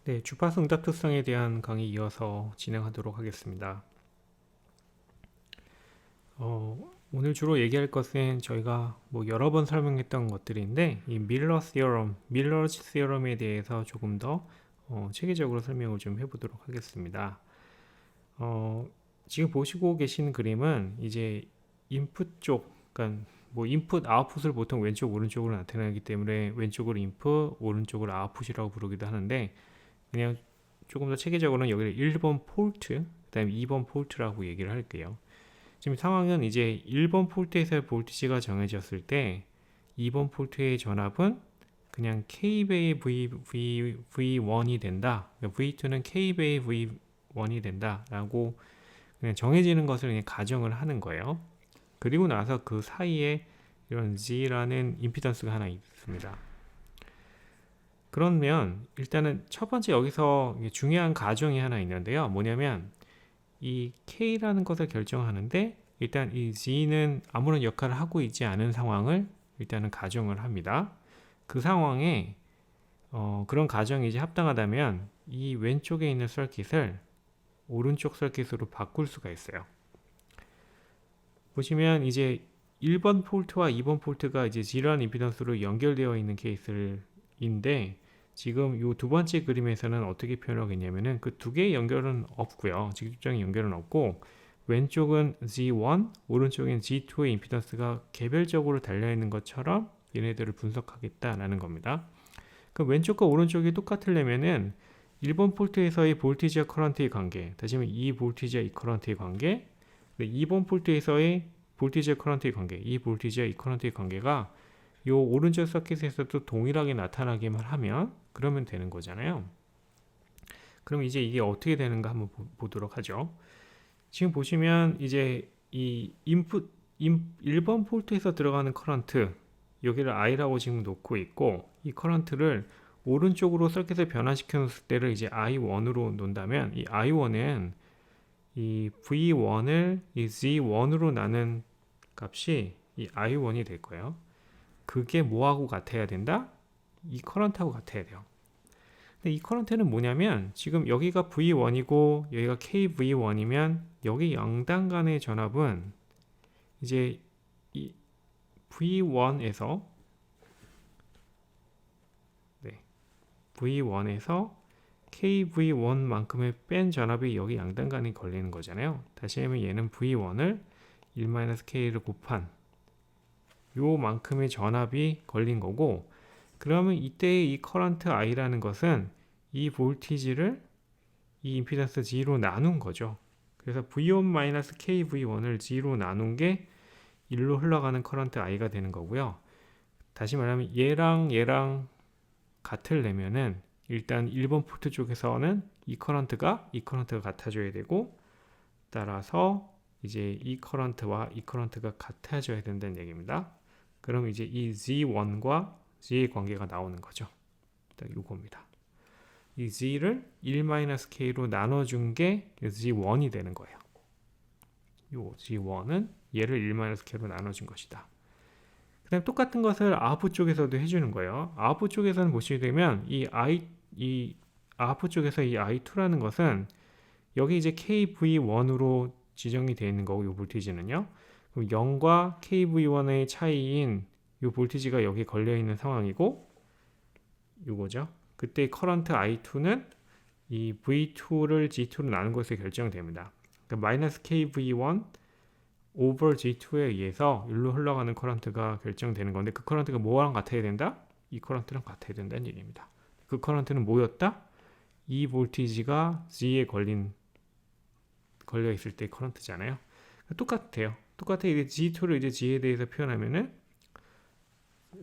네, 주파수 응답 특성에 대한 강의 이어서 진행하도록 하겠습니다. 오늘 주로 얘기할 것은 저희가 여러 번 설명했던 것들인데 이 밀러스 시럼에 대해서 조금 더 체계적으로 설명을 좀 해보도록 하겠습니다. 지금 보시고 계신 그림은 이제 인풋 쪽, 그러니까 인풋 아웃풋을 보통 왼쪽 오른쪽으로 나타나기 때문에 왼쪽을 인풋, 오른쪽을 아웃풋이라고 부르기도 하는데 그냥 조금 더 체계적으로는 여기를 1번 폴트, 그 다음에 2번 폴트라고 얘기를 할게요. 지금 상황은 이제 1번 폴트에서의 볼티지가 정해졌을 때 2번 폴트의 전압은 그냥 K배의 V1이 된다. V2는 K배의 V1이 된다. 라고 그냥 정해지는 것을 그냥 가정을 하는 거예요. 그리고 나서 그 사이에 이런 Z라는 임피던스가 하나 있습니다. 그러면 일단은 첫 번째 여기서 중요한 가정이 하나 있는데요. 뭐냐면 이 K라는 것을 결정하는데 일단 이 G는 아무런 역할을 하고 있지 않은 상황을 일단은 가정을 합니다. 그 상황에 그런 가정이 이제 합당하다면 이 왼쪽에 있는 서킷을 오른쪽 서킷으로 바꿀 수가 있어요. 보시면 이제 1번 폴트와 2번 폴트가 이제 G라는 임피던스로 연결되어 있는 케이스인데 지금 이 두 번째 그림에서는 어떻게 표현하겠냐면은 그 두 개의 연결은 없고요. 직접적인 연결은 없고 왼쪽은 G1, 오른쪽엔 G2의 임피던스가 개별적으로 달려있는 것처럼 얘네들을 분석하겠다라는 겁니다. 그럼 왼쪽과 오른쪽이 똑같으려면은 1번 폴트에서의 볼티지와 커런트의 관계, 다시 말하면 이 볼티지와 이 커런트의 관계, 2번 폴트에서의 볼티지와 커런트의 관계, 이 볼티지와 이 커런트의 관계가 요 오른쪽 서킷에서도 동일하게 나타나기만 하면 그러면 되는 거잖아요. 그럼 이제 이게 어떻게 되는가 한번 보도록 하죠. 지금 보시면 이제 이 1번 폴트에서 들어가는 커런트 여기를 I라고 지금 놓고 있고 이 커런트를 오른쪽으로 서킷을 변화시켜 놓을 때를 이제 I1으로 놓는다면 이 I1은 이 V1을 이 Z1으로 나눈 값이 이 I1이 될 거예요. 그게 뭐하고 같아야 된다? 이 커런트하고 같아야 돼요. 근데 이 커런트는 뭐냐면 지금 여기가 V1이고 여기가 KV1이면 여기 양당 간의 전압은 이제 이 V1에서 V1에서 KV1만큼의 뺀 전압이 여기 양당 간에 걸리는 거잖아요. 다시 하면 얘는 V1을 1-K를 곱한 요만큼의 전압이 걸린 거고 그러면 이때의 이 커런트 I라는 것은 이 볼티지를 이 임피던스 G로 나눈 거죠. 그래서 V1-KV1을 G로 나눈 게 1로 흘러가는 커런트 I가 되는 거고요. 다시 말하면 얘랑 같으려면은 일단 1번 포트 쪽에서는 이 커런트가 같아져야 되고 따라서 이제 이 커런트와 이 커런트가 같아져야 된다는 얘기입니다. 그럼 이제 이 Z1과 G의 관계가 나오는 거죠. 딱 이겁니다. 이 G를 1-K로 나눠준 게 G1이 되는 거예요. 요 G1은 얘를 1-K로 나눠준 것이다. 그 다음 똑같은 것을 아웃풋 쪽에서도 해주는 거예요. 아웃풋 쪽에서는 보시게 되면 이 아웃풋 쪽에서 이 I2라는 것은 여기 이제 KV1으로 지정이 되어 있는 거고 이 볼티지는요. 그럼 0과 KV1의 차이인 이 볼티지가 여기 걸려 있는 상황이고 이거죠. 그때 커런트 I2는 이 V2를 G2로 나눈 것에 결정됩니다. 그러니까 마이너스 KV1 over G2에 의해서 일로 흘러가는 커런트가 결정되는 건데 그 커런트가 뭐랑 같아야 된다? 이 커런트랑 같아야 된다는 얘기입니다. 그 커런트는 뭐였다? 이 볼티지가 G에 걸려 있을 때 커런트잖아요. 똑같아요. 이제 G2를 이제 G에 대해서 표현하면은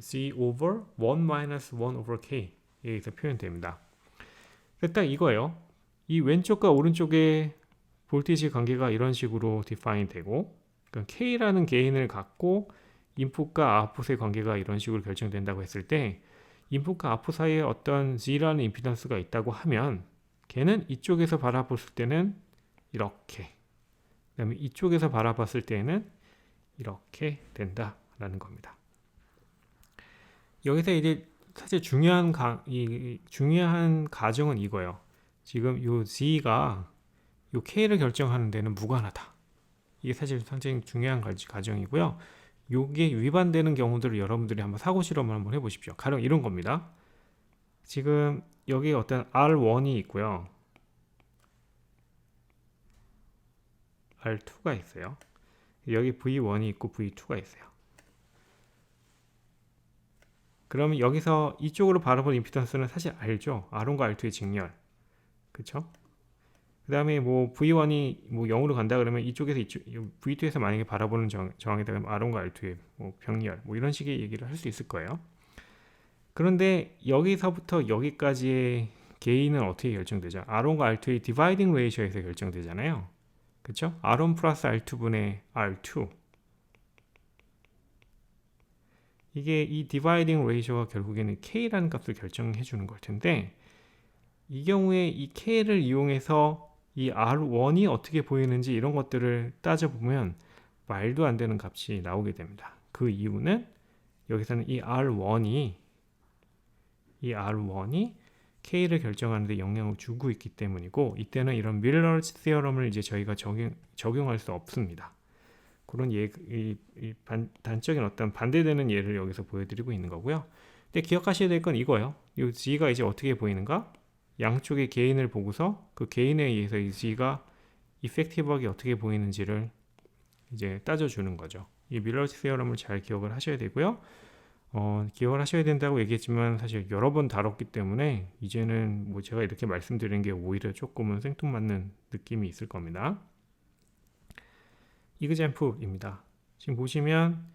G over 1-1 over K에 의해서 표현됩니다. 딱 이거예요. 이 왼쪽과 오른쪽의 볼티지 관계가 이런 식으로 define 되고 그러니까 K라는 개인을 갖고 인풋과 아웃풋의 관계가 이런 식으로 결정된다고 했을 때 인풋과 아웃풋 사이에 어떤 G라는 임피던스가 있다고 하면 걔는 이쪽에서 바라봤을 때는 이렇게 그 다음에 이쪽에서 바라봤을 때는 이렇게 된다라는 겁니다. 여기서 이제 사실 중요한 가정은 이거예요. 지금 요 Z가 요 K를 결정하는 데는 무관하다. 이게 사실 상당히 중요한 가정이고요. 요게 위반되는 경우들을 여러분들이 한번 사고 실험을 한번 해보십시오. 가령 이런 겁니다. 지금 여기 어떤 R1이 있고요. R2가 있어요. 여기 V1이 있고 V2가 있어요. 그러면 여기서 이쪽으로 바라본 임피던스는 사실 알죠. R1과 R2의 직렬. 그쵸? 그 다음에 뭐 V1이 뭐 0으로 간다 그러면 이쪽에서 V2에서 만약에 바라보는 저항이다 그러면 R1과 R2의 뭐 병렬 뭐 이런 식의 얘기를 할 수 있을 거예요. 그런데 여기서부터 여기까지의 게인은 어떻게 결정되죠? R1과 R2의 디바이딩 레이셔에서 결정되잖아요. 그쵸? R1 플러스 R2분의 R2. 이게 이 디바이딩 레이셔가 결국에는 K라는 값을 결정해 주는 걸 텐데, 이 경우에 이 K를 이용해서 이 R1이 어떻게 보이는지 이런 것들을 따져보면 말도 안 되는 값이 나오게 됩니다. 그 이유는 여기서는 이 R1이 K를 결정하는 데 영향을 주고 있기 때문이고, 이때는 이런 밀러스 시어럼을 이제 저희가 적용할 수 없습니다. 그런 단적인 어떤 반대되는 예를 여기서 보여드리고 있는 거고요. 근데 기억하셔야 될 건 이거예요. 이 G가 이제 어떻게 보이는가? 양쪽의 개인을 보고서 그 개인에 의해서 이 G가 이펙티브하게 어떻게 보이는지를 이제 따져주는 거죠. 이 밀러스 시어럼을 잘 기억을 하셔야 되고요. 기억을 하셔야 된다고 얘기했지만 사실 여러 번 다뤘기 때문에 이제는 뭐 제가 이렇게 말씀드리는 게 오히려 조금은 생뚱맞는 느낌이 있을 겁니다. 이그젬플입니다. 지금 보시면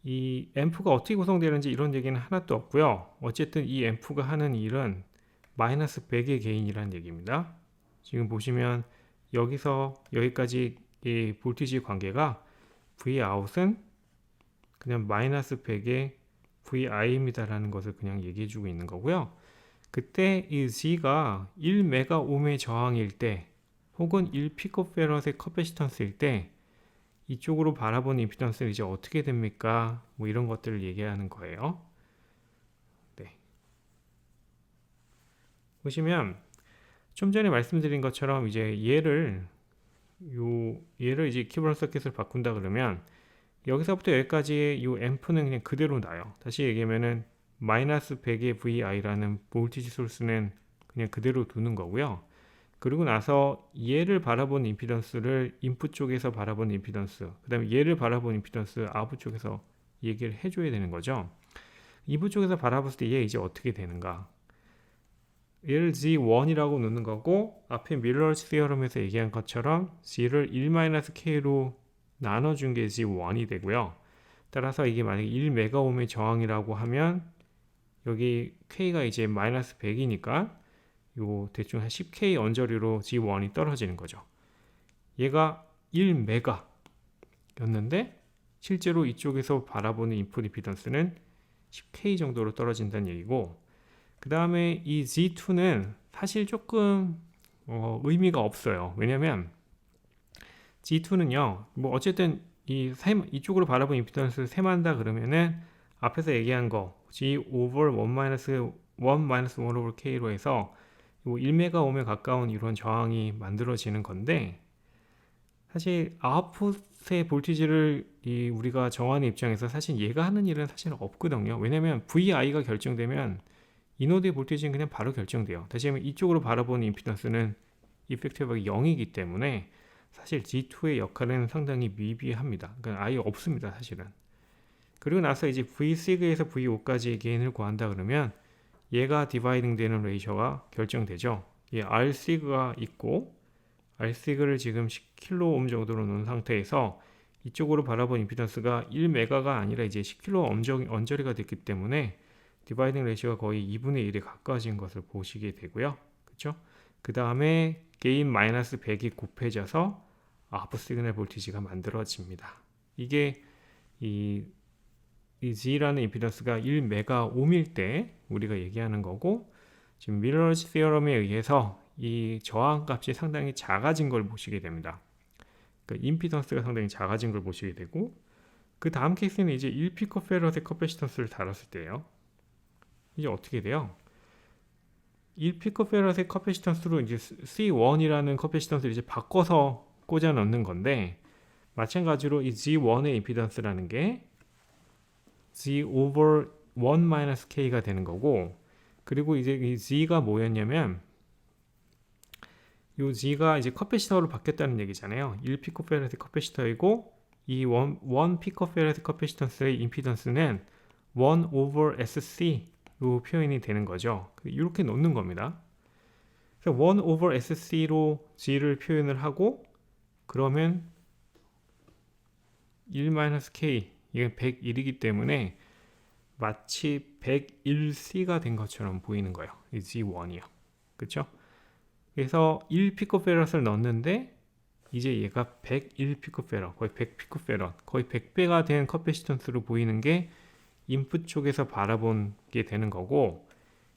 이 앰프가 어떻게 구성되는지 이런 얘기는 하나도 없고요. 어쨌든 이 앰프가 하는 일은 마이너스 100의 게인이라는 얘기입니다. 지금 보시면 여기서 여기까지 이 볼티지 관계가 Vout은 그냥 마이너스 100의 VI입니다라는 것을 그냥 얘기해주고 있는 거고요. 그때 이 G가 1메가옴의 저항일 때 혹은 1피코페럿의 커패시턴스일 때 이쪽으로 바라본 임피던스는 이제 어떻게 됩니까? 뭐 이런 것들을 얘기하는 거예요. 네. 보시면 좀 전에 말씀드린 것처럼 이제 얘를 이제 이퀴벌런트 서킷을 바꾼다 그러면 여기서부터 여기까지의 이 앰프는 그냥 그대로 나요. 다시 얘기하면은 마이너스 100의 VI라는 볼티지 소스는 그냥 그대로 두는 거고요. 그리고 나서 얘를 바라본 임피던스를 인풋 쪽에서 바라본 임피던스, 그 다음에 얘를 바라본 임피던스 아웃풋 쪽에서 얘기를 해줘야 되는 거죠. 인풋 쪽에서 바라봤을 때 얘 이제 어떻게 되는가? 얘를 G1이라고 놓는 거고, 앞에 밀러스 시어럼에서 얘기한 것처럼 G를 1-K로 나눠준 게 G1이 되고요. 따라서 이게 만약에 1메가옴의 저항이라고 하면 여기 K가 이제 마이너스 100이니까 요 대충 한 10K 언저리로 G1이 떨어지는 거죠. 얘가 1메가였는데 실제로 이쪽에서 바라보는 인풋 임피던스는 10K 정도로 떨어진다는 얘기고, 그 다음에 이 G2는 사실 조금 의미가 없어요. 왜냐면 G2는요, 뭐 어쨌든 이쪽으로 바라본 임피던스를 셈한다 그러면은 앞에서 얘기한 거 G over 1 over K로 해서 1메가옴에 가까운 이런 저항이 만들어지는 건데, 사실 아웃풋의 볼티지를 우리가 정하는 입장에서 사실 얘가 하는 일은 사실 없거든요. 왜냐면 VI가 결정되면 이노드의 볼티지는 그냥 바로 결정돼요. 다시 말하면 이쪽으로 바라보는 임피던스는 이펙티브하게 0이기 때문에 사실 G2의 역할은 상당히 미비합니다. 그러니까 아예 없습니다, 사실은. 그리고 나서 이제 V6에서 V5까지의 게인을 구한다 그러면 얘가 디바이딩 되는 레이셔가 결정되죠. 이 R6가 있고 R6를 지금 10kΩ 정도로 놓은 상태에서 이쪽으로 바라본 임피던스가 1메가가 아니라 이제 10kΩ 언저리가 됐기 때문에 디바이딩 레이셔가 거의 2분의 1에 가까워진 것을 보시게 되고요. 그렇죠? 그 다음에 게인 마이너스 100이 곱해져서 아웃풋 시그널 볼티지가 만들어집니다. 이게 이 G라는 임피던스가 1메가옴일 때 우리가 얘기하는 거고, 지금 밀러스 시어럼에 의해서 이 저항 값이 상당히 작아진 걸 보시게 됩니다. 그러니까 임피던스가 상당히 작아진 걸 보시게 되고, 그 다음 케이스는 이제 1피코페럿의 커패시턴스를 다뤘을 때예요. 이제 어떻게 돼요? 1피코페럿의 커패시턴스로 이제 C1이라는 커패시턴스를 이제 바꿔서 꽂아 넣는 건데, 마찬가지로 이 G1의 임피던스라는 게 G over 1 K가 되는 거고, 그리고 이제 이 G가 뭐였냐면 이 G가 이제 커패시터로 바뀌었다는 얘기잖아요. 1피코페럿의 커패시터이고 이 1피코페럿의 커패시턴스의 임피던스는 1 over SC로 표현이 되는 거죠. 이렇게 놓는 겁니다. 그래서 1 over SC로 G를 표현을 하고, 그러면 1-K, 이게 101이기 때문에 마치 101C가 된 것처럼 보이는 거예요. 이 G1이요. 그쵸? 그래서 1피코페럿을 넣었는데 이제 얘가 101피코페럿, 거의 100피코페럿, 거의 100배가 된 커패시턴스로 보이는 게 인풋 쪽에서 바라본 게 되는 거고,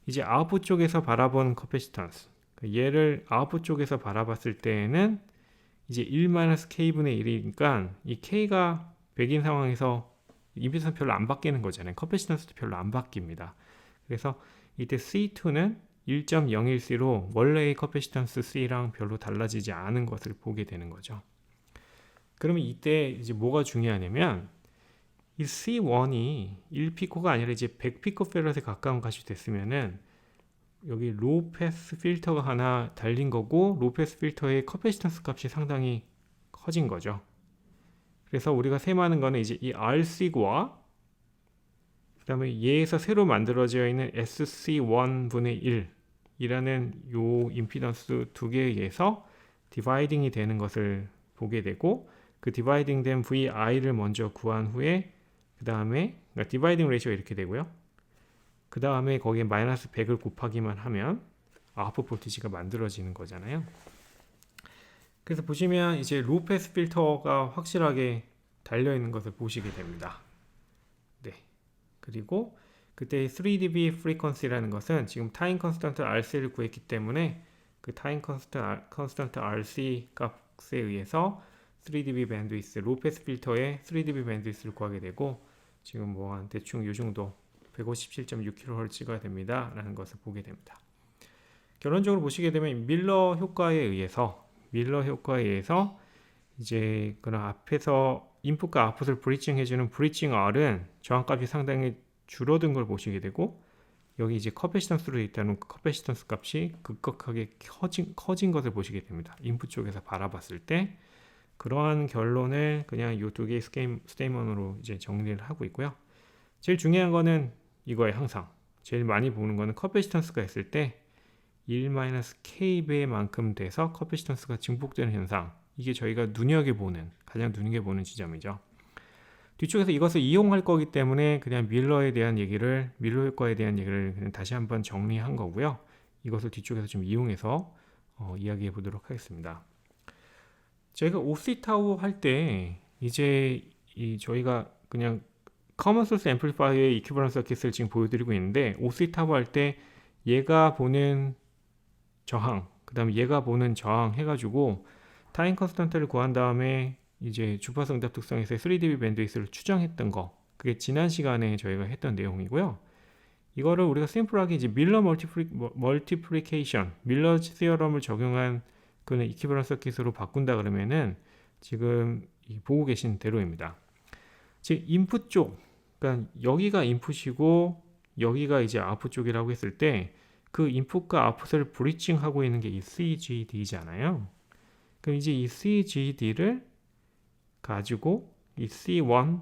이제 아웃풋 쪽에서 바라본 커패시턴스, 얘를 아웃풋 쪽에서 바라봤을 때에는 이제 1-K분의 1이니까 이 K가 100인 상황에서 임피던스 별로 안 바뀌는 거잖아요. 커패시턴스도 별로 안 바뀝니다. 그래서 이때 C2는 1.01C로 원래의 커패시턴스 C랑 별로 달라지지 않은 것을 보게 되는 거죠. 그러면 이때 이제 뭐가 중요하냐면 이 C1이 1피코가 아니라 이제 100피코페럿에 가까운 값이 됐으면은 여기 로우 패스 필터가 하나 달린 거고, 로우 패스 필터의 커패시턴스 값이 상당히 커진 거죠. 그래서 우리가 셈하는 거는 이제 이 RC과 그 다음에 얘에서 새로 만들어져 있는 SC1분의 1이라는 요 임피던스 두 개에 의해서 디바이딩이 되는 것을 보게 되고, 그 디바이딩 된 VI를 먼저 구한 후에 그 다음에 그러니까 디바이딩 레이시오가 이렇게 되고요. 그 다음에 거기에 마이너스 100을 곱하기만 하면 아웃풋 볼티지가 만들어지는 거잖아요. 그래서 보시면 이제 로우 패스 필터가 확실하게 달려있는 것을 보시게 됩니다. 네. 그리고 그때 3dB 프리퀀시라는 것은 지금 타임 컨스턴트 RC를 구했기 때문에 그 타임 컨스턴트 RC 값에 의해서 3dB 밴드위스, 로우 패스 필터의 3dB 밴드위스를 구하게 되고, 지금 뭐 한 대충 요 정도 157.6kHz가 됩니다 라는 것을 보게 됩니다. 결론적으로 보시게 되면 밀러 효과에 의해서 이제 그런 앞에서 인풋과 아웃풋을 브리칭 해주는 브리칭 R은 저항값이 상당히 줄어든 걸 보시게 되고, 여기 이제 커패시턴스로 되어 있다는 커패시턴스 값이 급격하게 커진 것을 보시게 됩니다. 인풋 쪽에서 바라봤을 때 그러한 결론을 그냥 이 두 개의 스테이먼으로 이제 정리를 하고 있고요. 제일 중요한 거는 이거에 항상 제일 많이 보는 거는 커패시턴스가 있을 때 1-K배만큼 돼서 커패시턴스가 증폭되는 현상, 이게 저희가 가장 눈여겨보는 지점이죠. 뒤쪽에서 이것을 이용할 거기 때문에 그냥 밀러 효과에 대한 얘기를 그냥 다시 한번 정리한 거고요. 이것을 뒤쪽에서 좀 이용해서 이야기해 보도록 하겠습니다. 저희가 OC-타워 할 때 이제 저희가 그냥 커먼 소스 앰플리파이어의 이퀴버런스 서킷을 지금 보여드리고 있는데, OC-타워 할 때 얘가 보는 저항, 그 다음에 얘가 보는 저항 해가지고 타임 컨스턴트를 구한 다음에 이제 주파수 응답 특성에서 3dB 밴드위스를 추정했던 거, 그게 지난 시간에 저희가 했던 내용이고요. 이거를 우리가 심플하게 이제 밀러 멀티플리케이션, 밀러 시어럼을 적용한 그는 이퀴버런스 서킷으로 바꾼다 그러면은 지금 보고 계신 대로입니다. 즉 인풋 쪽, 그러니까 여기가 인풋이고 여기가 이제 아웃풋 쪽이라고 했을 때 그 인풋과 아웃풋을 브리칭하고 있는 게 이 CGD잖아요. 그럼 이제 이 CGD를 가지고 이 C1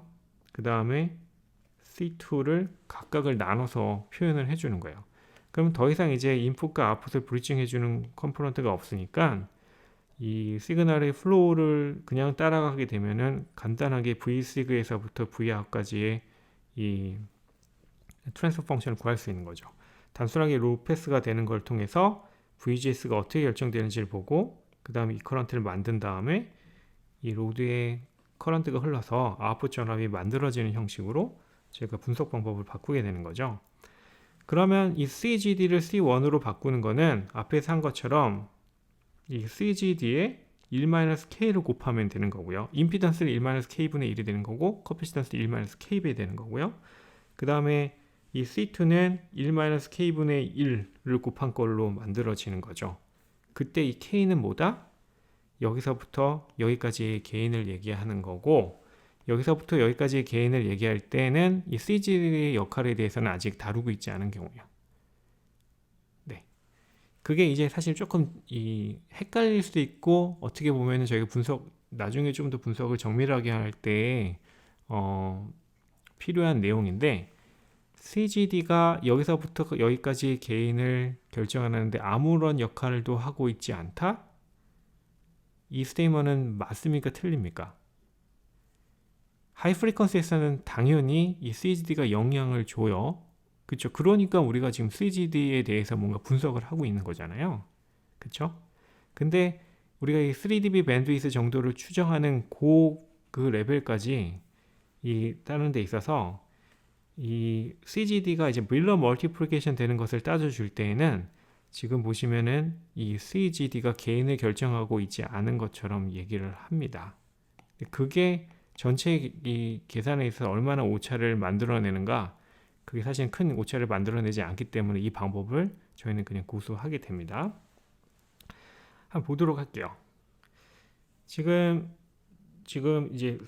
그 다음에 C2를 각각을 나눠서 표현을 해주는 거예요. 그럼 더 이상 이제 인풋과 아웃풋을 브리칭 해주는 컴포넌트가 없으니까 이 시그널의 플로우를 그냥 따라가게 되면은 간단하게 Vsig에서부터 Vout까지의 이 트랜스퍼 펑션을 구할 수 있는 거죠. 단순하게 로우 패스가 되는 걸 통해서 VGS가 어떻게 결정되는지를 보고, 그 다음에 이 커런트를 만든 다음에 이 로드에 커런트가 흘러서 아웃풋 전압이 만들어지는 형식으로 제가 분석 방법을 바꾸게 되는 거죠. 그러면 이 CGD를 C1으로 바꾸는 거는 앞에서 한 것처럼 이 CGD에 1-K를 곱하면 되는 거고요. 임피던스는 1-K분의 1이 되는 거고, 커패시턴스는 1-K배 되는 거고요. 그 다음에 이 C2는 1-K분의 1을 곱한 걸로 만들어지는 거죠. 그때 이 K는 뭐다? 여기서부터 여기까지의 개인을 얘기하는 거고, 여기서부터 여기까지의 개인을 얘기할 때는 이 CGD의 역할에 대해서는 아직 다루고 있지 않은 경우요. 네. 그게 이제 사실 조금 헷갈릴 수도 있고, 어떻게 보면은 저희가 나중에 좀 더 분석을 정밀하게 할 때, 필요한 내용인데, CGD가 여기서부터 여기까지 개인을 결정하는데 아무런 역할도 하고 있지 않다? 이 스테이먼은 맞습니까? 틀립니까? 하이 프리퀀시에서는 당연히 이 CGD가 영향을 줘요. 그렇죠? 그러니까 우리가 지금 CGD에 대해서 뭔가 분석을 하고 있는 거잖아요. 그렇죠? 근데 우리가 이 3dB 밴드위스 정도를 추정하는 그 레벨까지 따는 데 있어서 이 CGD가 이제 밀러 멀티플리케이션 되는 것을 따져줄 때에는 지금 보시면은 이 CGD가 개인을 결정하고 있지 않은 것처럼 얘기를 합니다. 그게 전체 이 계산에 있어서 얼마나 오차를 만들어내는가, 그게 사실 큰 오차를 만들어내지 않기 때문에 이 방법을 저희는 그냥 고수하게 됩니다. 한번 보도록 할게요. 지금 이제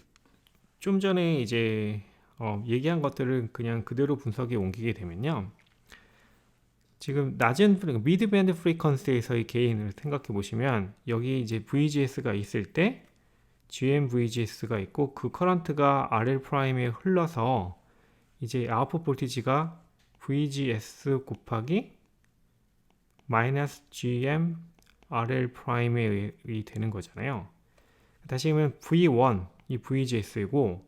좀 전에 이제 얘기한 것들을 그냥 그대로 분석에 옮기게 되면요. 지금 낮은 미드밴드 프리퀀시에서의 게인을 생각해 보시면 여기 이제 VGS가 있을 때 GM-VGS가 있고 그 커런트가 RL 프라임에 흘러서 이제 아웃풋 볼티지가 VGS 곱하기 마이너스 GM RL 프라임에 되는 거잖아요. 다시 하면 V1 이 VGS이고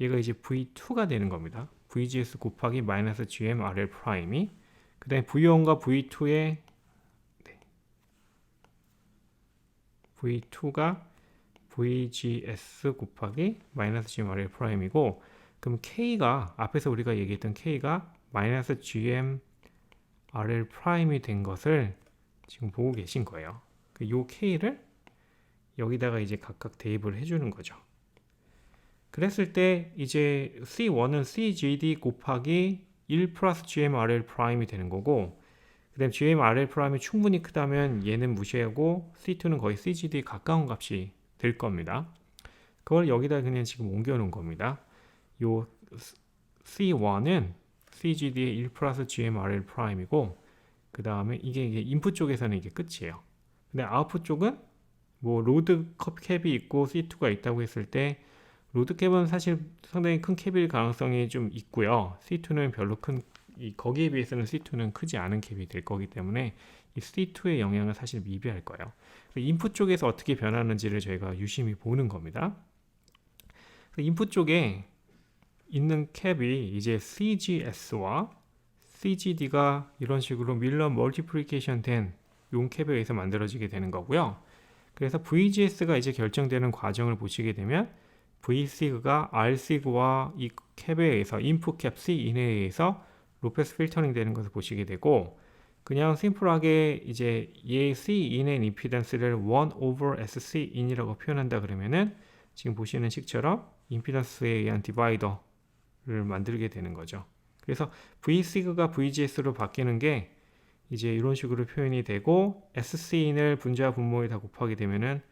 얘가 이제 V2가 되는 겁니다. VGS 곱하기 마이너스 GM RL 프라임이, 그 다음에 V1과 V2의 V2가 VGS 곱하기 마이너스 GM RL 프라임이고, 그럼 K가 앞에서 우리가 얘기했던 K가 마이너스 GM RL 프라임이 된 것을 지금 보고 계신 거예요. 이 K를 여기다가 이제 각각 대입을 해주는 거죠. 그랬을 때 이제 C1은 CGD 곱하기 1 플러스 GMRL 프라임이 되는 거고, 그 다음 GMRL 프라임이 충분히 크다면 얘는 무시하고 C2는 거의 CGD에 가까운 값이 될 겁니다. 그걸 여기다 그냥 지금 옮겨 놓은 겁니다. 요 C1은 CGD의 1 플러스 GMRL 프라임이고, 그 다음에 이게 인풋 쪽에서는 이게 끝이에요. 근데 아웃풋 쪽은 뭐 로드 캡이 있고 C2가 있다고 했을 때 로드 캡은 사실 상당히 큰 캡일 가능성이 좀 있고요. C2는 별로 거기에 비해서는 C2는 크지 않은 캡이 될 거기 때문에 이 C2의 영향은 사실 미비할 거예요. 인풋 쪽에서 어떻게 변하는지를 저희가 유심히 보는 겁니다. 인풋 쪽에 있는 캡이 이제 CGS와 CGD가 이런 식으로 밀러 멀티플리케이션 된 용 캡에 의해서 만들어지게 되는 거고요. 그래서 VGS가 이제 결정되는 과정을 보시게 되면 Vsig가 Rsig와 이 캡에 의해서 인풋 캡 Cin에 의해서 로페스 필터링 되는 것을 보시게 되고, 그냥 심플하게 이제 얘 Cin의 임피던스를 1 over Scin이라고 표현한다 그러면은 지금 보시는 식처럼 임피던스에 의한 디바이더를 만들게 되는 거죠. 그래서 Vsig가 VGS로 바뀌는 게 이제 이런 식으로 표현이 되고, Scin을 분자 분모에 다 곱하게 되면은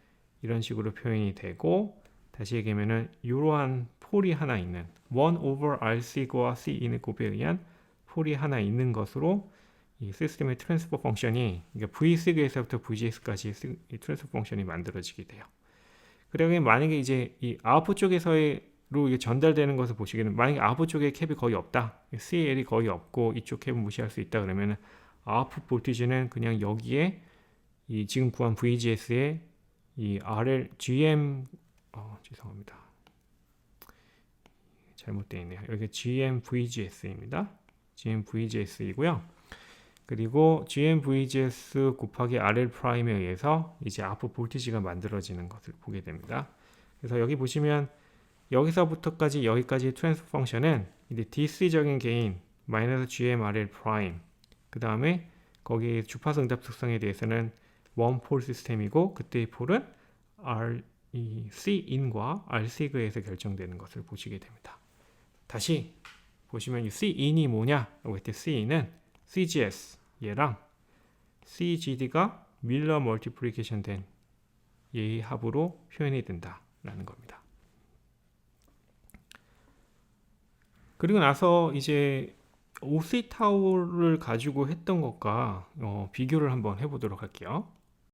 이런 식으로 표현이 되고, 다시 얘기하면은 이러한 폴이 하나 있는 1 over Rsig와 Cin의 곱에 의한 폴이 하나 있는 것으로 이 시스템의 트랜스퍼 펑션이, 그러니까 Vsig에서부터 VGS까지 이 트랜스퍼 펑션이 만들어지게 돼요. 그러면 만약에 이제 이 아웃풋 쪽에서로 이게 전달되는 것을 보시기에는, 만약에 아웃풋 쪽에 캡이 거의 없다, CL이 거의 없고 이쪽 캡은 무시할 수 있다 그러면 아웃풋 볼티지는 그냥 여기에 이 지금 구한 VGS에 이 RL GM 죄송합니다. 잘못되어 있네요. 여기 GM VGS입니다. GM VGS이고요. 그리고 GM VGS 곱하기 RL 프라임에 의해서 이제 아웃풋 볼티지가 만들어지는 것을 보게 됩니다. 그래서 여기 보시면 여기서부터까지 여기까지 트랜스퍼 펑션은 이제 DC적인 개인 마이너스 GM RL 프라임, 그 다음에 거기 주파수 응답 특성에 대해서는 원폴 시스템이고, 그때의 폴은 Cin과 Rsig에서 결정되는 것을 보시게 됩니다. 다시 보시면 이 Cin이 뭐냐 라고 했을 때 C는 CGS 얘랑 CGD가 밀러 멀티플리케이션 된 얘의 합으로 표현이 된다라는 겁니다. 그리고 나서 이제 OC 타워를 가지고 했던 것과 비교를 한번 해보도록 할게요.